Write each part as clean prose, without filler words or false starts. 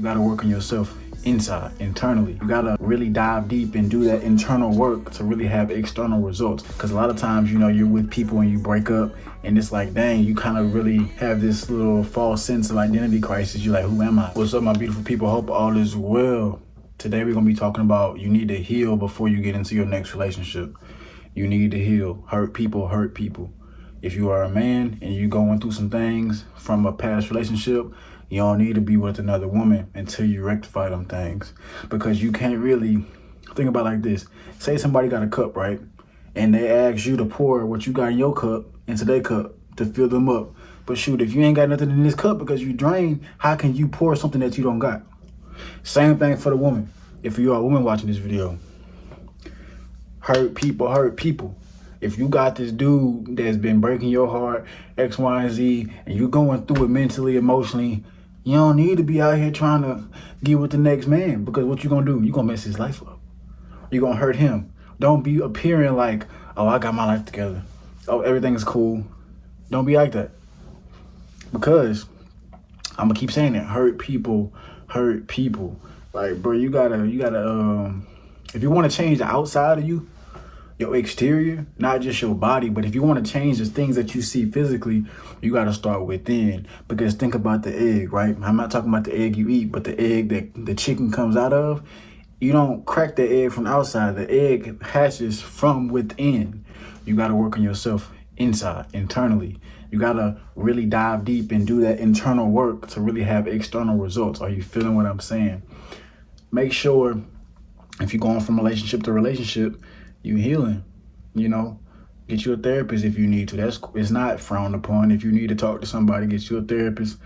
gotta work on yourself internally. You gotta really dive deep and do that internal work to really have external results. Because a lot of times, you're with people and you break up and it's like, dang, you kind of really have this little false sense of identity crisis. You're like, who am I? What's up, my beautiful people? Hope all is well. Today we're gonna be talking about you need to heal before you get into your next relationship. You need to heal. Hurt people hurt people. If you are a man and you're going through some things from a past relationship, you don't need to be with another woman until you rectify them things. Because you can't really think about it like this. Say somebody got a cup, right? And they ask you to pour what you got in your cup into their cup to fill them up. But shoot, if you ain't got nothing in this cup because you drained, how can you pour something that you don't got? Same thing for the woman. If you are a woman watching this video, hurt people hurt people. If you got this dude that's been breaking your heart, X, Y, and Z, and you going through it mentally, emotionally, you don't need to be out here trying to get with the next man, because what you gonna do? You gonna mess his life up. You gonna hurt him. Don't be appearing like, oh, I got my life together. Oh, everything is cool. Don't be like that. Because I'm gonna keep saying it. Hurt people hurt people. Like, bro, you gotta if you want to change the outside of you, your exterior, not just your body, but if you want to change the things that you see physically, you got to start within. Because think about the egg, right? I'm not talking about the egg you eat, but the egg that the chicken comes out of. You don't crack the egg from outside. The egg hatches from within. You got to work on yourself internally. You got to really dive deep and do that internal work to really have external results. Are you feeling what I'm saying? Make sure if you're going from relationship to relationship, you healing, get you a therapist if you need to. It's not frowned upon. If you need to talk to somebody, get you a therapist.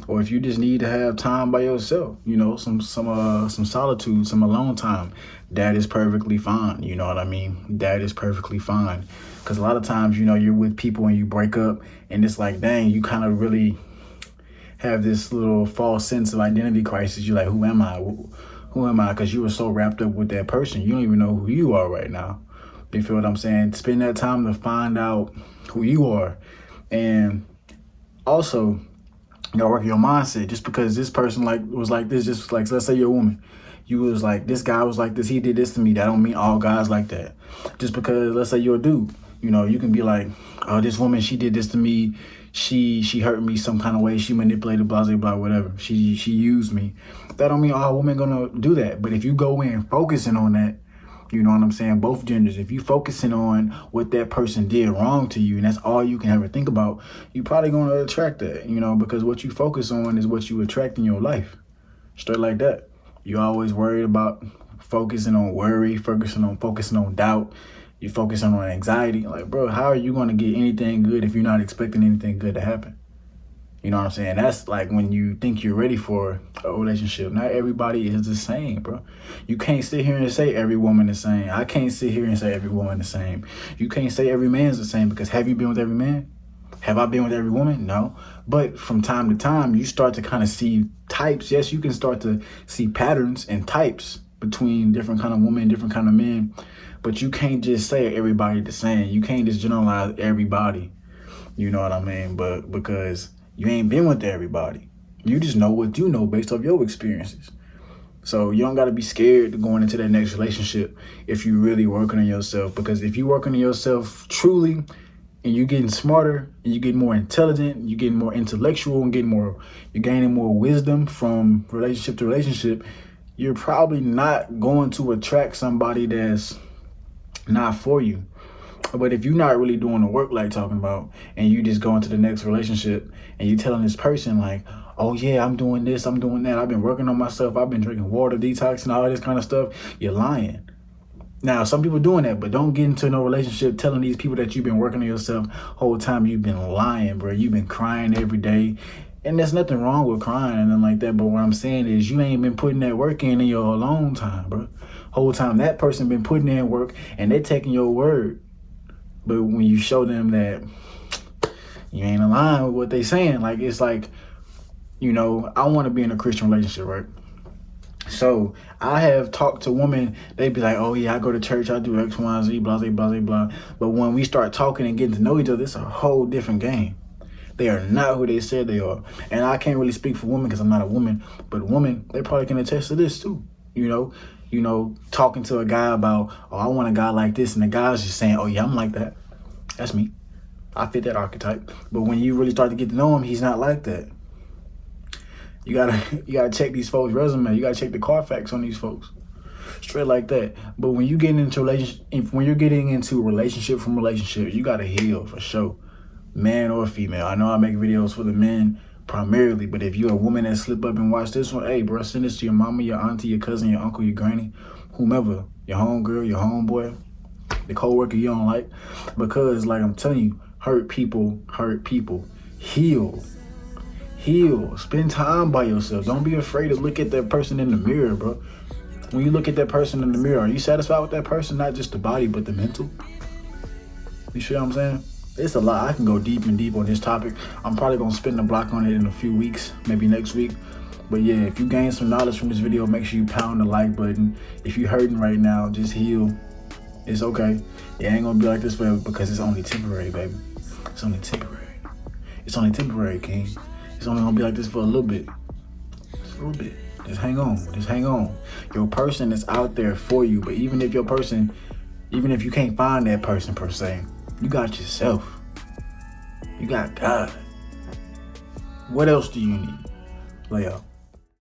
Or if you just need to have time by yourself, some solitude, some alone time, that is perfectly fine. You know what I mean? That is perfectly fine. Because a lot of times, you're with people and you break up and it's like, dang, you kind of really have this little false sense of identity crisis. You're like, who am I? Who am I? Because you were so wrapped up with that person. You don't even know who you are right now. You feel what I'm saying? Spend that time to find out who you are. And also, you gotta work your mindset. Just because this person was like this, just like, let's say you're a woman. You was like, this guy was like this, he did this to me. That don't mean all guys like that. Just because, let's say you're a dude, you can be like, oh, this woman, she did this to me. She hurt me some kind of way. She manipulated, blah, blah, blah, whatever. She used me. That don't mean all women gonna do that. But if you go in focusing on that, you know what I'm saying? Both genders, if you focusing on what that person did wrong to you, and that's all you can ever think about, you probably gonna attract that, because what you focus on is what you attract in your life. Straight like that. You always worried about focusing on worry, focusing on doubt. You focusing on anxiety. Like, bro, how are you gonna get anything good if you're not expecting anything good to happen? You know what I'm saying? That's like when you think you're ready for a relationship. Not everybody is the same, bro. You can't sit here and say every woman the same. I can't sit here and say every woman the same. You can't say every man's the same, because have you been with every man? Have I been with every woman? No. But from time to time, you start to kind of see types. Yes, you can start to see patterns and types between different kind of women, different kind of men. But you can't just say everybody the same. You can't just generalize everybody. You know what I mean? But because you ain't been with everybody. You just know what you know based off your experiences. So you don't got to be scared to going into that next relationship if you really working on yourself. Because if you working on yourself truly and you getting smarter and you get more intelligent, you getting more intellectual and you're gaining more wisdom from relationship to relationship, you're probably not going to attract somebody that's not for you. But if you're not really doing the work like talking about, and you just go into the next relationship and you telling this person like, oh yeah, I'm doing this, I'm doing that, I've been working on myself, I've been drinking water, detoxing, all this kind of stuff, you're lying. Now, some people doing that, but don't get into no relationship telling these people that you've been working on yourself whole time. You've been lying, bro. You've been crying every day. And there's nothing wrong with crying and nothing like that. But what I'm saying is you ain't been putting that work in your alone time, bro. Whole time that person been putting in work and they taking your word. But when you show them that you ain't aligned with what they saying, like, it's like, I want to be in a Christian relationship, right? So I have talked to women, they be like, oh yeah, I go to church, I do X, Y, Z, blah, blah, blah, blah. But when we start talking and getting to know each other, it's a whole different game. They are not who they said they are. And I can't really speak for women because I'm not a woman, but women, they probably can attest to this too. Talking to a guy about, oh, I want a guy like this, and the guy's just saying, oh yeah, I'm like that. That's me. I fit that archetype. But when you really start to get to know him, he's not like that. You gotta check these folks' resume. You gotta check the Carfax on these folks. Straight like that. But when you get into relationship from relationship, you gotta heal for sure. Man or female. I know I make videos for the men primarily, but if you're a woman that slip up and watch this one, hey bro, send this to your mama, your auntie, your cousin, your uncle, your granny, whomever, your homegirl, your homeboy, the co-worker you don't like. Because like I'm telling you, hurt people. Heal. Spend time by yourself. Don't be afraid to look at that person in the mirror, bro. When you look at that person in the mirror, are you satisfied with that person? Not just the body, but the mental. You see what I'm saying? It's a lot. I can go deep and deep on this topic. I'm probably going to spin the block on it in a few weeks, maybe next week. But yeah, if you gain some knowledge from this video, make sure you pound the like button. If you're hurting right now, just heal. It's okay. It ain't going to be like this forever because it's only temporary, baby. It's only temporary. It's only temporary, King. It's only going to be like this for a little bit. Just a little bit. Just hang on. Your person is out there for you. But even if you can't find that person per se, you got yourself. You got God. What else do you need? Lay out.